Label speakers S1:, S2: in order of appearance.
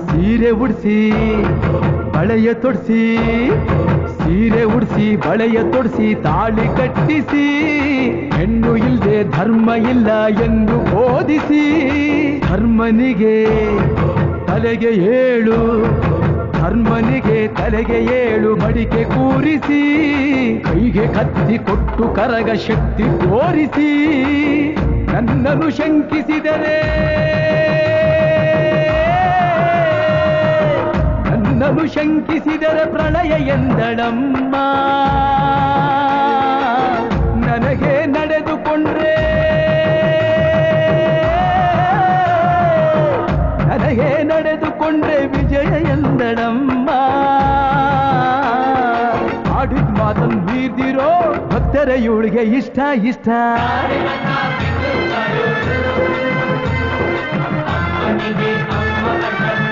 S1: ಸೀರೆ ಉಡಿಸಿ ಬಳೆಯ ತೊಡಿಸಿ ಸೀರೆ ಉಡಿಸಿ ಬಳೆಯ ತೊಡಿಸಿ ತಾಳಿ ಕಟ್ಟಿಸಿ ಹೆಣ್ಣು ಇಲ್ಲದೆ ಧರ್ಮ ಇಲ್ಲ ಎಂದು ಬೋಧಿಸಿ ಧರ್ಮನಿಗೆ ತಲೆಗೆ ಏಳು ಧರ್ಮನಿಗೆ ತಲೆಗೆ ಏಳು ಮಡಿಕೆ ಕೂರಿಸಿ ಕೈಗೆ ಕತ್ತಿ ಕೊಟ್ಟು ಕರಗ ಶಕ್ತಿ ತೋರಿಸಿ ನನ್ನನ್ನು ಶಂಕಿಸಿದರೆ ನನ್ನನ್ನು ಶಂಕಿಸಿದರೆ ಪ್ರಳಯ ಎಂದಳಮ್ಮ ನನಗೆ ನಡೆದುಕೊಂಡ್ರೆ ನನಗೆ ನಡೆದುಕೊಂಡ್ರೆ ವಿಜಯ ಎಂದಳಮ್ಮ ಆಡಿದ ಮಾತನ್ನು ಮೀರ್ದಿರೋ ಭಕ್ತರ ಇವಳಿಗೆ ಇಷ್ಟ ಇಷ್ಟ